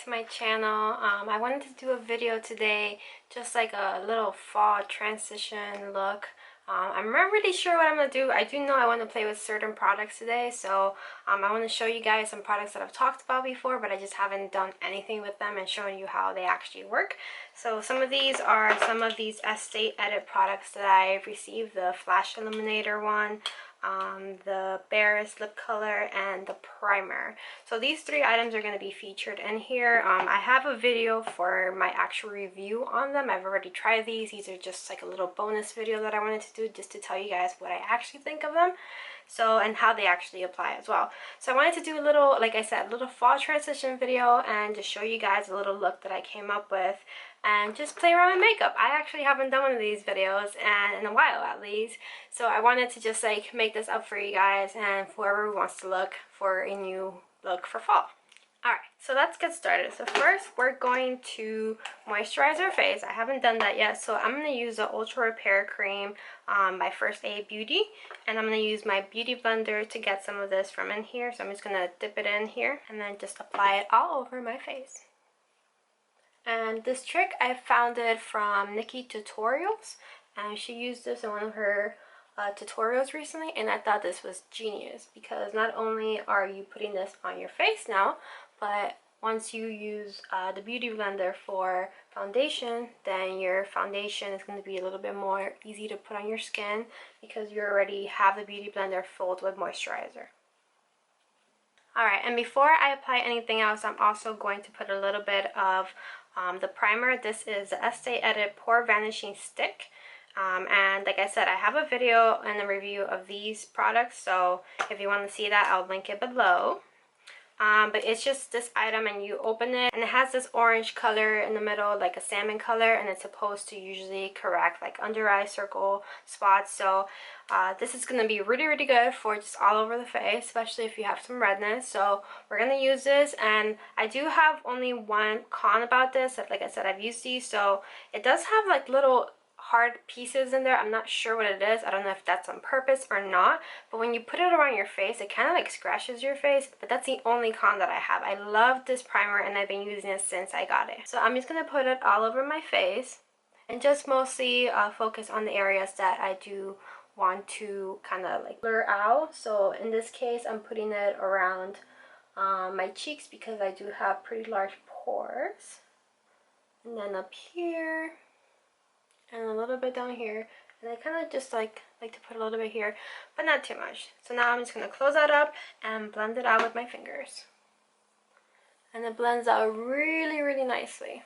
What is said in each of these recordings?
to my channel. I wanted to do a video today, just like a little fall transition look. I'm not really sure what I'm going to do. I do know I want to play with certain products today, so I want to show you guys some products that I've talked about before, but I just haven't done anything with them and showing you how they actually work. So some of these are some of these Estee Edit products that I received, the Flash Illuminator one, the Barest lip color, and the primer. So these three items are going to be featured in here. I have a video for my actual review on them. I've already tried these. These are just like a little bonus video that I wanted to do just to tell you guys what I actually think of them, so, and how they actually apply as well. So I wanted to do a little, like I said, a little fall transition video and just show you guys a little look that I came up with and just play around with makeup. I actually haven't done one of these videos and in a while at least, so I wanted to just like make this up for you guys and for whoever wants to look for a new look for fall. Alright, so let's get started. So first we're going to moisturize our face. I haven't done that yet, so I'm going to use the Ultra Repair Cream by First Aid Beauty, and I'm going to use my beauty blender to get some of this from in here. So I'm just going to dip it in here and then just apply it all over my face. And this trick I found it from Nikki Tutorials, and she used this in one of her tutorials recently, and I thought this was genius because not only are you putting this on your face now, but once you use the beauty blender for foundation, then your foundation is going to be a little bit more easy to put on your skin because you already have the beauty blender filled with moisturizer. Alright, and before I apply anything else, I'm also going to put a little bit of the primer. This is the Estee Edit Pore Vanishing Stick. And like I said, I have a video and a review of these products, so if you want to see that, I'll link it below. But it's just this item, and you open it and it has this orange color in the middle, like a salmon color, and it's supposed to usually correct like under eye circle spots. So this is going to be really good for just all over the face, especially if you have some redness. So we're going to use this, and I do have only one con about this. Like I said, I've used these, so it does have like little hard pieces in there. I'm not sure what it is. I don't know if that's on purpose or not, but when you put it around your face, it kind of like scratches your face. But that's the only con that I have. I love this primer and I've been using it since I got it. So I'm just going to put it all over my face and just mostly focus on the areas that I do want to kind of like blur out. So in this case, I'm putting it around my cheeks because I do have pretty large pores, and then up here and a little bit down here, and I kind of just like to put a little bit here, but not too much. So now I'm just going to close that up and blend it out with my fingers, and it blends out really nicely.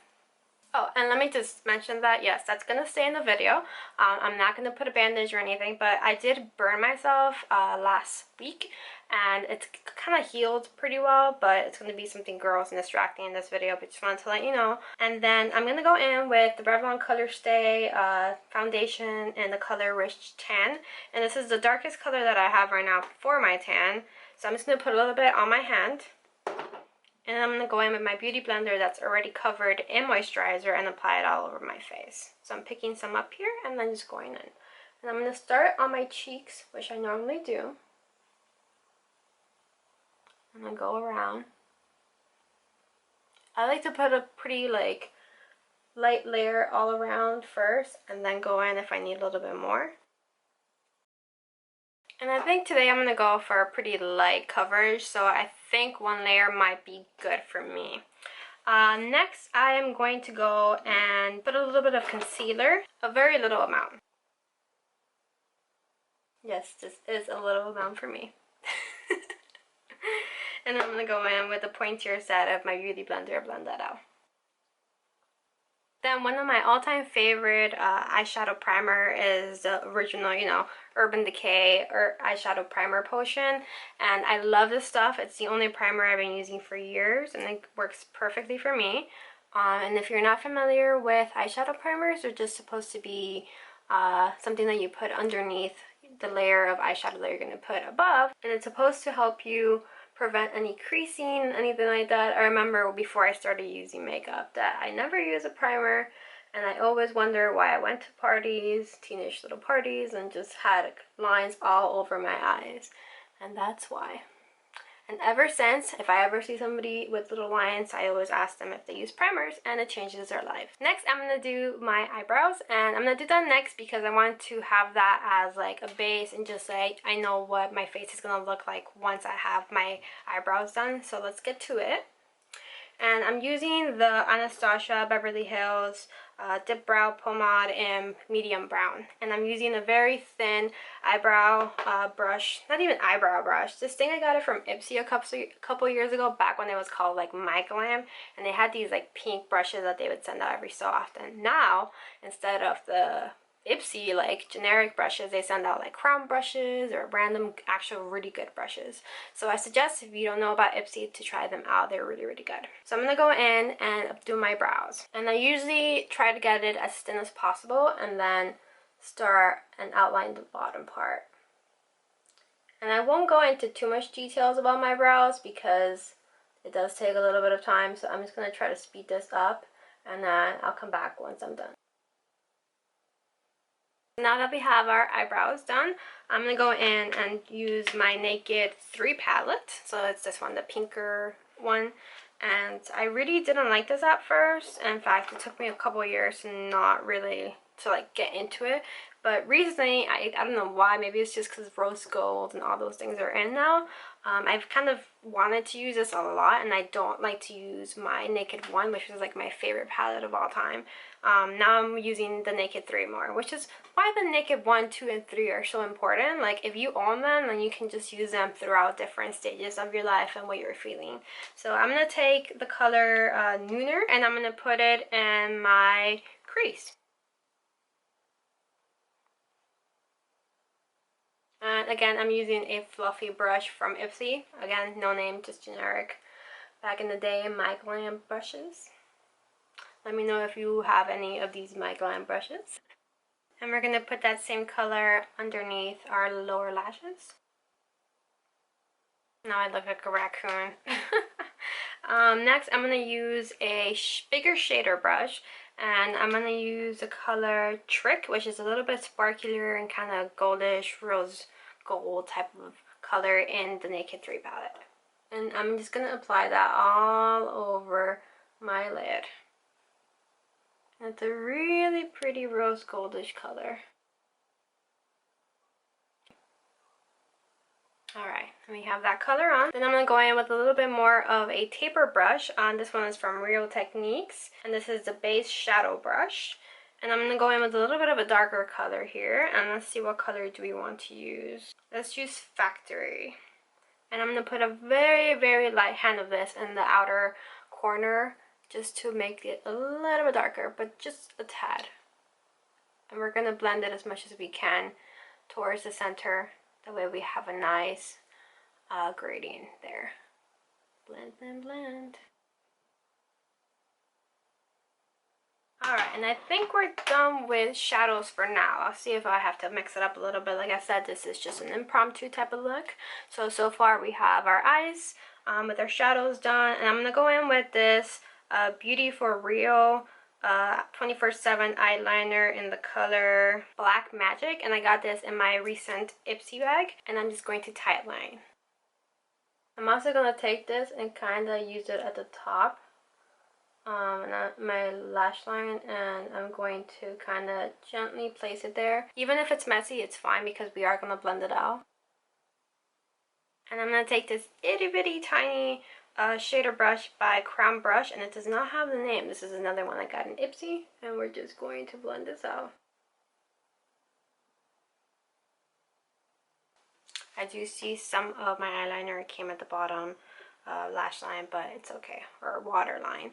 Oh, and let me just mention that, yes, that's going to stay in the video. I'm not going to put a bandage or anything, but I did burn myself last week, and it's kind of healed pretty well, but it's going to be something gross and distracting in this video, but just wanted to let you know. And then I'm going to go in with the Revlon Color Stay foundation in the color Rich Tan, and this is the darkest color that I have right now for my tan. So I'm just going to put a little bit on my hand. And I'm going to go in with my beauty blender that's already covered in moisturizer and apply it all over my face. So I'm picking some up here and then just going in. And I'm going to start on my cheeks, which I normally do. I'm going to go around. I like to put a pretty like light layer all around first and then go in if I need a little bit more. And I think today I'm going to go for a pretty light coverage, so I think one layer might be good for me. Next, I am going to go and put a little bit of concealer, a very little amount. Yes, this is a little amount for me. And I'm going to go in with a pointier set of my beauty blender, blend that out. Then one of my all-time favorite eyeshadow primer is the original, you know, Urban Decay or eyeshadow primer potion, and I love this stuff. It's the only primer I've been using for years, and it works perfectly for me. And if you're not familiar with eyeshadow primers, they're just supposed to be something that you put underneath the layer of eyeshadow that you're going to put above, and it's supposed to help you prevent any creasing, anything like that. I remember before I started using makeup that I never use a primer, and I always wonder why I went to parties, teenage little parties, and just had lines all over my eyes, and that's why. And ever since, if I ever see somebody with little lines, I always ask them if they use primers, and it changes their life. Next, I'm going to do my eyebrows, and I'm going to do that next because I want to have that as like a base, and just like I know what my face is going to look like once I have my eyebrows done. So let's get to it. And I'm using the Anastasia Beverly Hills Dipbrow Pomade in medium brown. And I'm using a very thin eyebrow brush. Not even eyebrow brush. This thing I got it from Ipsy a couple years ago, back when it was called like My Glam. And they had these like pink brushes that they would send out every so often. Now, instead of the Ipsy like generic brushes, they send out like crown brushes or random actual really good brushes. So I suggest, if you don't know about Ipsy, to try them out. They're really good. So I'm gonna go in and do my brows, and I usually try to get it as thin as possible and then start and outline the bottom part. And I won't go into too much details about my brows because it does take a little bit of time, so I'm just gonna try to speed this up, and then I'll come back once I'm done. Now that we have our eyebrows done, I'm going to go in and use my Naked 3 palette. So it's this one, the pinker one. And I really didn't like this at first. In fact, it took me a couple years not really to like get into it. But recently, I don't know why, maybe it's just because rose gold and all those things are in now. I've kind of wanted to use this a lot, and I don't like to use my Naked 1, which is like my favorite palette of all time. Now I'm using the Naked 3 more, which is why the Naked 1, 2, and 3 are so important. Like, if you own them, then you can just use them throughout different stages of your life and what you're feeling. So I'm going to take the color Nooner, and I'm going to put it in my crease. And again, I'm using a fluffy brush from Ipsy. Again, no name, just generic. Back in the day, My Glam brushes. Let me know if you have any of these My Glam brushes. And we're going to put that same color underneath our lower lashes. Now I look like a raccoon. Next, I'm going to use a bigger shader brush. And I'm going to use the color Trick, which is a little bit sparklier and kind of goldish, rose gold type of color in the Naked 3 palette. And I'm just going to apply that all over my lid. It's a really pretty rose goldish color. Alright, we have that color on. Then I'm going to go in with a little bit more of a taper brush. This one is from Real Techniques, and this is the Beige shadow brush. And I'm going to go in with a little bit of a darker color here, and let's see what color do we want to use. Let's use Factory. And I'm going to put a very light hand of this in the outer corner just to make it a little bit darker, but just a tad. And we're going to blend it as much as we can towards the center. That way we have a nice gradient there. Blend. Alright, and I think we're done with shadows for now. I'll see if I have to mix it up a little bit. Like I said, this is just an impromptu type of look. So far we have our eyes with our shadows done. And I'm going to go in with this Beauty for Real 24/7 eyeliner in the color Black Magic. And I got this in my recent Ipsy bag. And I'm just going to tight line. I'm also going to take this and kind of use it at the top. My lash line, and I'm going to kind of gently place it there. Even if it's messy, it's fine because we are going to blend it out. And I'm going to take this itty bitty tiny shader brush by Crown Brush, and it does not have the name. This is another one I got in Ipsy, and we're just going to blend this out. I do see some of my eyeliner came at the bottom lash line, but it's okay, or waterline.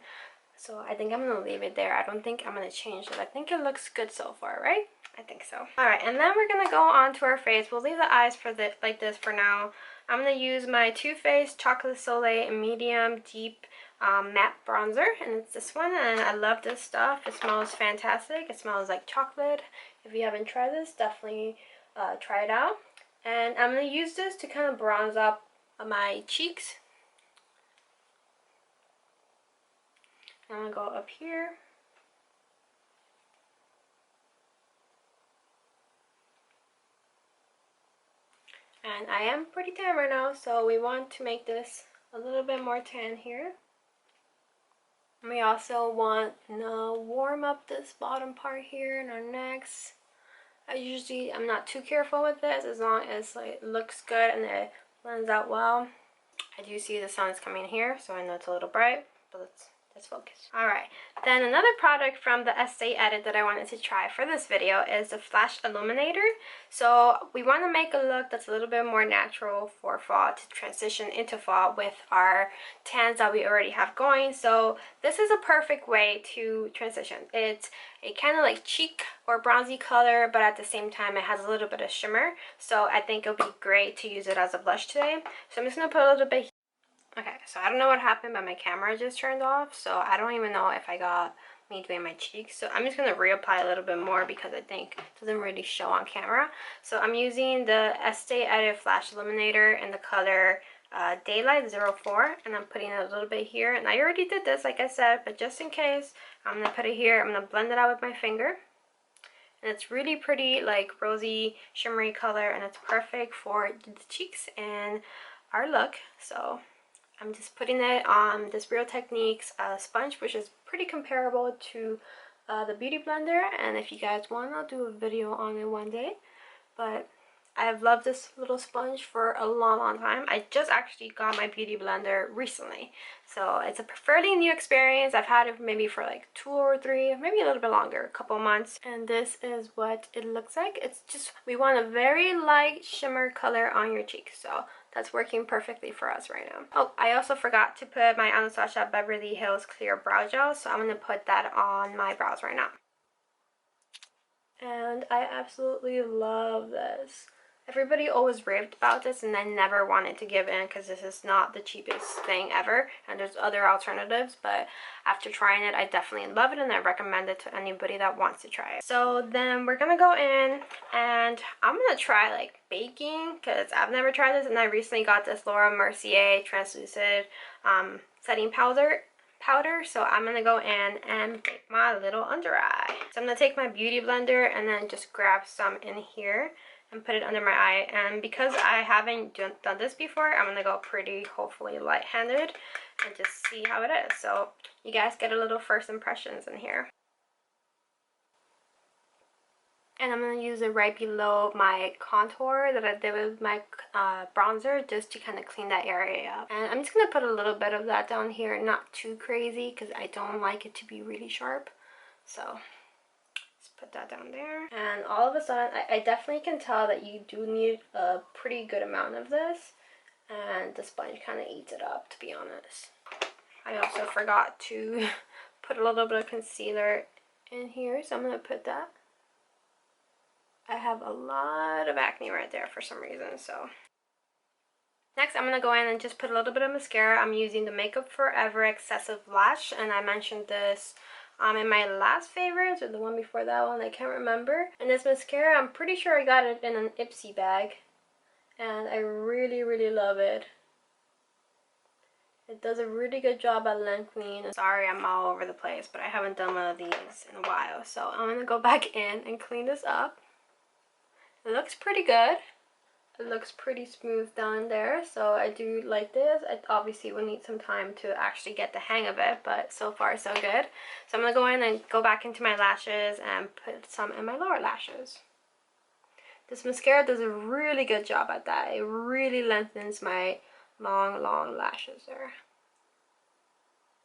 So I think I'm going to leave it there. I don't think I'm going to change it. I think it looks good so far, right? I think so. Alright, and then we're going to go on to our face. We'll leave the eyes for like this for now. I'm going to use my Too Faced Chocolate Soleil Medium Deep Matte Bronzer. And it's this one, and I love this stuff. It smells fantastic. It smells like chocolate. If you haven't tried this, definitely try it out. And I'm going to use this to kind of bronze up my cheeks. I'm going to go up here. And I am pretty tan right now, so we want to make this a little bit more tan here. And we also want to warm up this bottom part here in our necks. I'm not too careful with this as long as like, it looks good and it blends out well. I do see the sun is coming here, so I know it's a little bright, but let's focus. Alright, then another product from the Estee edit that I wanted to try for this video is the Flash Illuminator. So we want to make a look that's a little bit more natural for fall, to transition into fall with our tans that we already have going. So this is a perfect way to transition. It's a kind of like cheek or bronzy color, but at the same time it has a little bit of shimmer. So I think it'll be great to use it as a blush today. So I'm just going to put a little bit. Okay, so I don't know what happened, but my camera just turned off, so I don't even know if I got me doing my cheeks. So I'm just going to reapply a little bit more because I think it doesn't really show on camera. So I'm using the Estee Edit Flash Illuminator in the color Daylight 04, and I'm putting it a little bit here. And I already did this, like I said, but just in case, I'm going to put it here. I'm going to blend it out with my finger. And it's really pretty, like rosy, shimmery color, and it's perfect for the cheeks and our look. So I'm just putting it on this Real Techniques sponge, which is pretty comparable to the Beauty Blender. And if you guys want, I'll do a video on it one day. But I've loved this little sponge for a long time. I just actually got my Beauty Blender recently. So it's a fairly new experience. I've had it maybe for like 2 or 3, maybe a little bit longer, a couple months. And this is what it looks like. It's just, we want a very light shimmer color on your cheeks. So that's working perfectly for us right now. Oh, I also forgot to put my Anastasia Beverly Hills Clear Brow Gel. So I'm going to put that on my brows right now. And I absolutely love this. Everybody always raved about this, and I never wanted to give in because this is not the cheapest thing ever, and there's other alternatives, but after trying it, I definitely love it, and I recommend it to anybody that wants to try it. So then we're gonna go in, and I'm gonna try like baking because I've never tried this, and I recently got this Laura Mercier translucent setting powder, so I'm gonna go in and bake my little under eye. So I'm gonna take my beauty blender and then just grab some in here and put it under my eye. And because I haven't done this before, I'm gonna go pretty, hopefully light-handed and just see how it is. So you guys get a little first impressions in here. And I'm going to use it right below my contour that I did with my bronzer, just to kind of clean that area up. And I'm just going to put a little bit of that down here, not too crazy because I don't like it to be really sharp. So just put that down there. And all of a sudden, I definitely can tell that you do need a pretty good amount of this. And the sponge kind of eats it up, to be honest. I also forgot to put a little bit of concealer in here, so I'm going to put that. I have a lot of acne right there for some reason, so. Next, I'm going to go in and just put a little bit of mascara. I'm using the Makeup Forever Excessive Lash, and I mentioned this in my last favorites, or the one before that one, I can't remember. And this mascara, I'm pretty sure I got it in an Ipsy bag, and I really love it. It does a really good job at lengthening. Sorry, I'm all over the place, but I haven't done one of these in a while, so I'm going to go back in and clean this up. It looks pretty good. It looks pretty smooth down there, so I do like this. I obviously will need some time to actually get the hang of it, but so far so good. So I'm going to go in and go back into my lashes and put some in my lower lashes. This mascara does a really good job at that. It really lengthens my long lashes there.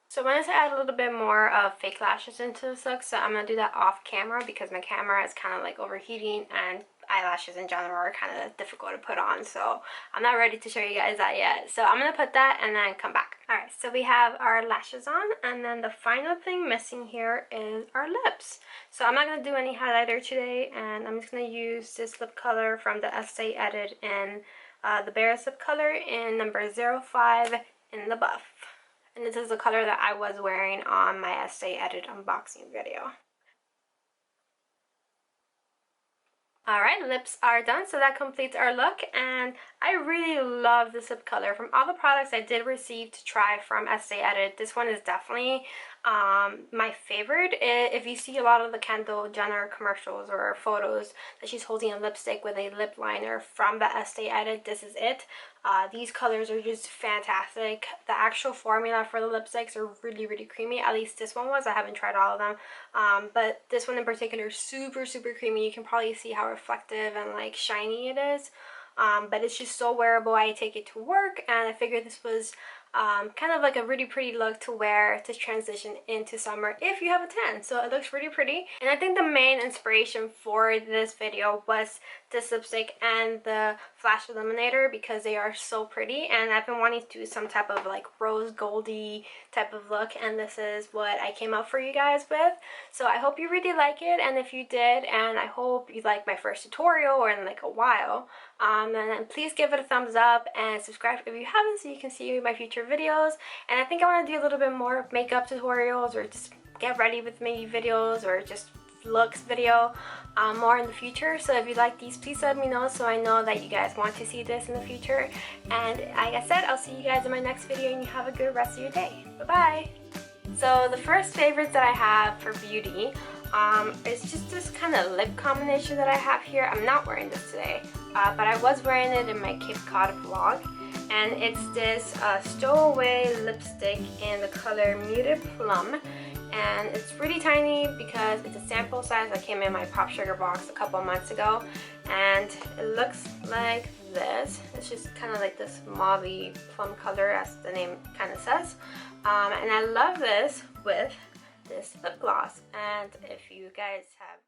So I wanted to add a little bit more of fake lashes into this look, so I'm going to do that off camera because my camera is kind of like overheating and eyelashes in general are kind of difficult to put on, so I'm not ready to show you guys that yet. So I'm going to put that and then come back. Alright, so we have our lashes on, and then the final thing missing here is our lips. So I'm not going to do any highlighter today, and I'm just going to use this lip color from the Estee Edit in the Barest lip color in number 05 in the buff. And this is the color that I was wearing on my Estee Edit unboxing video. Alright, lips are done, so that completes our look, and I really love this lip color. From all the products I did receive to try from Estee Edit, this one is definitely My favorite is, if you see a lot of the Kendall Jenner commercials or photos that she's holding a lipstick with a lip liner from the Estee edit, this is it. These colors are just fantastic. The actual formula for the lipsticks are really, really creamy. At least this one was. I haven't tried all of them. But this one in particular is super, super creamy. You can probably see how reflective and like shiny it is. But it's just so wearable. I take it to work, and I figured this was kind of like a really pretty look to wear to transition into summer if you have a tan. So it looks really pretty. And I think the main inspiration for this video was this lipstick and the Flash Illuminator, because they are so pretty, and I've been wanting to do some type of like rose goldy type of look, and this is what I came up for you guys with. So I hope you really like it, and if you did, and I hope you like my first tutorial or in like a while, and then please give it a thumbs up and subscribe if you haven't, so you can see my future videos. And I think I want to do a little bit more makeup tutorials, or just get ready with me videos, or just looks video more in the future. So if you like these, please let me know so I know that you guys want to see this in the future. And like I said, I'll see you guys in my next video, and you have a good rest of your day. Bye bye. So the first favorites that I have for beauty is just this kind of lip combination that I have here. I'm not wearing this today, but I was wearing it in my Cape Cod vlog, and it's this Stowaway lipstick in the color Muted Plum. And it's really tiny because it's a sample size that came in my Pop Sugar box a couple months ago, and it looks like this. It's just kind of like this mauvey plum color, as the name kind of says. And I love this with this lip gloss. And if you guys have